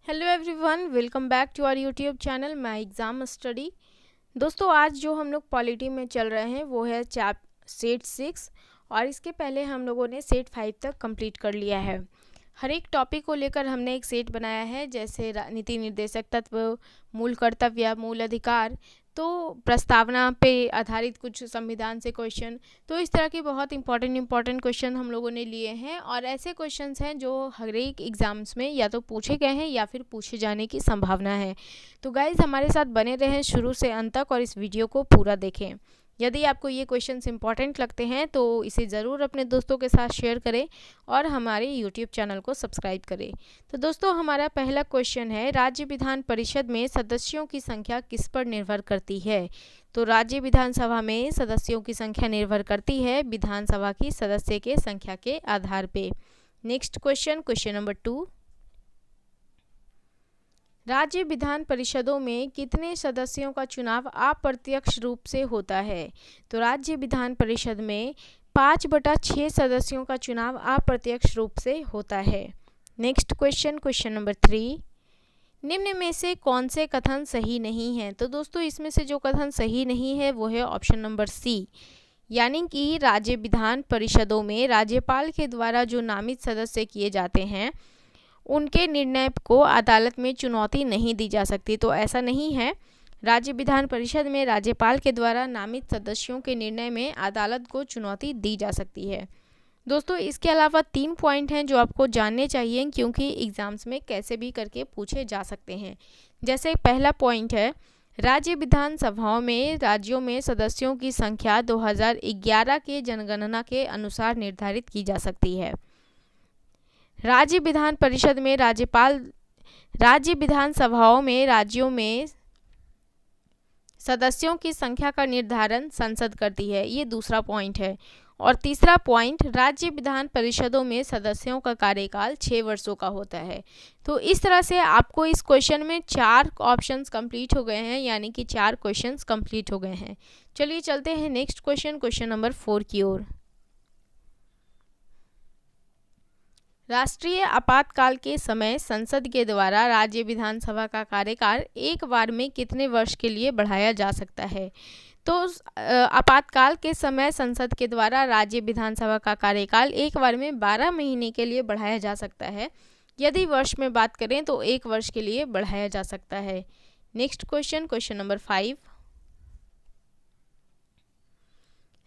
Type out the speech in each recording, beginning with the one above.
Hello everyone, welcome back to our YouTube channel my exam study. दोस्तों, आज जो हम लोग पॉलिटी में चल रहे हैं वो है सेट 6 और इसके पहले हम लोगों ने सेट 5 तक कंप्लीट कर लिया है। हर एक टॉपिक को लेकर हमने एक सेट बनाया है, जैसे नीति निर्देशक तत्व, मूल कर्तव्य, मूल अधिकार, तो प्रस्तावना पे आधारित कुछ संविधान से क्वेश्चन। तो इस तरह के बहुत इंपॉर्टेंट क्वेश्चन हम लोगों ने लिए हैं और ऐसे क्वेश्चंस हैं जो हर एक एग्ज़ाम्स में या तो पूछे गए हैं या फिर पूछे जाने की संभावना है। तो गाइज़, हमारे साथ बने रहें शुरू से अंत तक और इस वीडियो को पूरा देखें। यदि आपको ये क्वेश्चंस इंपॉर्टेंट लगते हैं तो इसे ज़रूर अपने दोस्तों के साथ शेयर करें और हमारे यूट्यूब चैनल को सब्सक्राइब करें। तो दोस्तों, हमारा पहला क्वेश्चन है, राज्य विधान परिषद में सदस्यों की संख्या किस पर निर्भर करती है? तो राज्य विधानसभा में सदस्यों की संख्या निर्भर करती है विधानसभा की सदस्य के संख्या के आधार पे। नेक्स्ट क्वेश्चन नंबर 2, राज्य विधान परिषदों में कितने सदस्यों का चुनाव अप्रत्यक्ष रूप से होता है? तो राज्य विधान परिषद में 5/6 सदस्यों का चुनाव अप्रत्यक्ष रूप से होता है। नेक्स्ट क्वेश्चन नंबर 3, निम्न में से कौन से कथन सही नहीं है? तो दोस्तों, इसमें से जो कथन सही नहीं है वो है ऑप्शन नंबर सी, यानी कि राज्य विधान परिषदों में राज्यपाल के द्वारा जो नामित सदस्य किए जाते हैं उनके निर्णय को अदालत में चुनौती नहीं दी जा सकती। तो ऐसा नहीं है। राज्य विधान परिषद में राज्यपाल के द्वारा नामित सदस्यों के निर्णय में अदालत को चुनौती दी जा सकती है। दोस्तों, इसके अलावा 3 पॉइंट हैं जो आपको जानने चाहिए, क्योंकि एग्जाम्स में कैसे भी करके पूछे जा सकते हैं। जैसे पहला पॉइंट है, राज्य विधानसभाओं में राज्यों में सदस्यों की संख्या 2011 के जनगणना के अनुसार निर्धारित की जा सकती है। राज्य विधान परिषद में राज्य विधानसभाओं में राज्यों में सदस्यों की संख्या का निर्धारण संसद करती है। ये दूसरा पॉइंट है। और तीसरा पॉइंट, राज्य विधान परिषदों में सदस्यों का कार्यकाल 6 वर्षों का होता है। तो इस तरह से आपको इस क्वेश्चन में 4 ऑप्शंस कंप्लीट हो गए हैं, यानी कि 4 क्वेश्चंस कंप्लीट हो गए हैं। चलिए चलते हैं नेक्स्ट क्वेश्चन नंबर 4 की ओर। राष्ट्रीय आपातकाल के समय संसद के द्वारा राज्य विधानसभा का कार्यकाल एक बार में कितने वर्ष के लिए बढ़ाया जा सकता है? तो आपातकाल के समय संसद के द्वारा राज्य विधानसभा का कार्यकाल एक बार में 12 महीने के लिए बढ़ाया जा सकता है। यदि वर्ष में बात करें तो 1 वर्ष के लिए बढ़ाया जा सकता है। नेक्स्ट क्वेश्चन नंबर 5,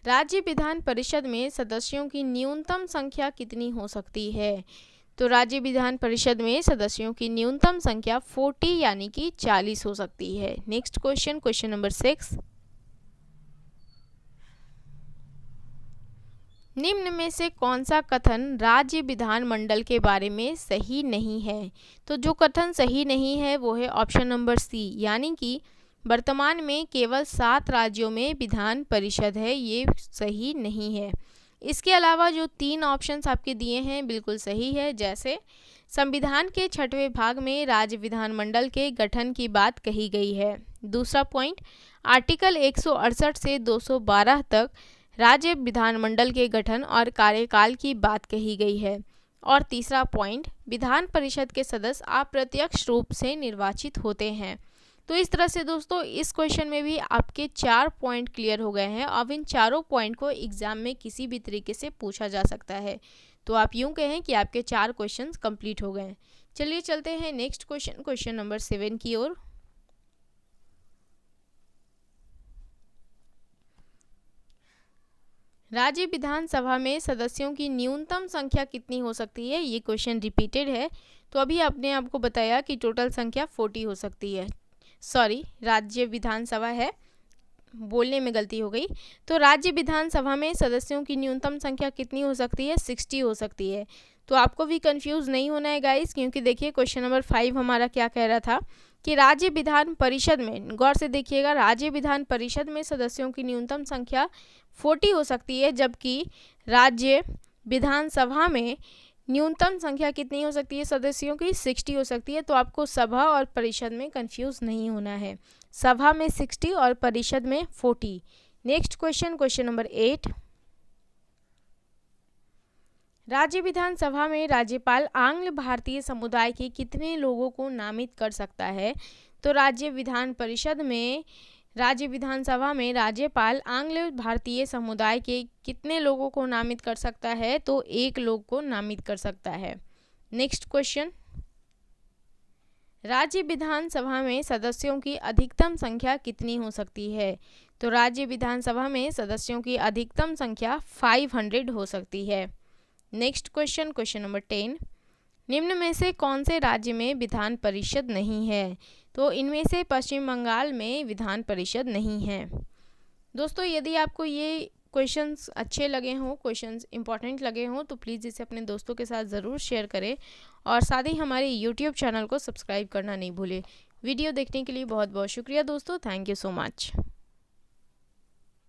राज्य विधान परिषद में सदस्यों की न्यूनतम संख्या कितनी हो सकती है? तो राज्य विधान परिषद में सदस्यों की न्यूनतम संख्या 40 यानी कि 40 हो सकती है। नेक्स्ट क्वेश्चन नंबर 6, निम्न में से कौन सा कथन राज्य विधानमंडल के बारे में सही नहीं है? तो जो कथन सही नहीं है वो है ऑप्शन नंबर सी, यानी कि वर्तमान में केवल 7 राज्यों में विधान परिषद है। ये सही नहीं है। इसके अलावा जो 3 ऑप्शंस आपके दिए हैं बिल्कुल सही है। जैसे संविधान के 6वें भाग में राज्य विधानमंडल के गठन की बात कही गई है। दूसरा पॉइंट, आर्टिकल 168 से 212 तक राज्य विधानमंडल के गठन और कार्यकाल की बात कही गई है। और तीसरा पॉइंट, विधान परिषद के सदस्य अप्रत्यक्ष रूप से निर्वाचित होते हैं। तो इस तरह से दोस्तों, इस क्वेश्चन में भी आपके 4 पॉइंट क्लियर हो गए हैं। अब इन चारों पॉइंट को एग्जाम में किसी भी तरीके से पूछा जा सकता है। तो आप यूँ कहें कि आपके 4 क्वेश्चंस कंप्लीट हो गए। चलिए चलते हैं नेक्स्ट क्वेश्चन नंबर 7 की ओर। राज्य विधानसभा में सदस्यों की न्यूनतम संख्या कितनी हो सकती है? ये क्वेश्चन रिपीटेड है। तो अभी आपने आपको बताया कि टोटल संख्या 40 हो सकती है। सॉरी, राज्य विधानसभा है, बोलने में गलती हो गई। तो राज्य विधानसभा में सदस्यों की न्यूनतम संख्या कितनी हो सकती है? 60 हो सकती है। तो आपको भी कंफ्यूज नहीं होना है गाइस, क्योंकि देखिए क्वेश्चन नंबर 5 हमारा क्या कह रहा था कि राज्य विधान परिषद में, गौर से देखिएगा, राज्य विधान परिषद में सदस्यों की न्यूनतम संख्या 40 हो सकती है, जबकि राज्य विधानसभा में न्यूनतम संख्या कितनी हो सकती है सदस्यों की? 60 हो सकती है। तो आपको सभा और परिषद में कंफ्यूज नहीं होना है। सभा में 60 और परिषद में 40। नेक्स्ट क्वेश्चन नंबर 8, राज्य विधानसभा में राज्यपाल आंग्ल भारतीय समुदाय के कितने लोगों को नामित कर सकता है? तो राज्य विधानसभा में राज्यपाल आंग्ल भारतीय समुदाय के कितने लोगों को नामित कर सकता है? तो एक लोग को नामित कर सकता है। नेक्स्ट क्वेश्चन, राज्य विधानसभा में सदस्यों की अधिकतम संख्या कितनी हो सकती है? तो राज्य विधानसभा में सदस्यों की अधिकतम संख्या 500 हो सकती है। नेक्स्ट क्वेश्चन, क्वेश्चन नंबर 10, निम्न में से कौन से राज्य में विधान परिषद नहीं है? तो इनमें से पश्चिम बंगाल में विधान परिषद नहीं है। दोस्तों, यदि आपको ये क्वेश्चंस अच्छे लगे हों, क्वेश्चंस इंपॉर्टेंट लगे हों, तो प्लीज़ इसे अपने दोस्तों के साथ ज़रूर शेयर करें और साथ ही हमारे यूट्यूब चैनल को सब्सक्राइब करना नहीं भूलें। वीडियो देखने के लिए बहुत बहुत शुक्रिया दोस्तों। Thank you so much.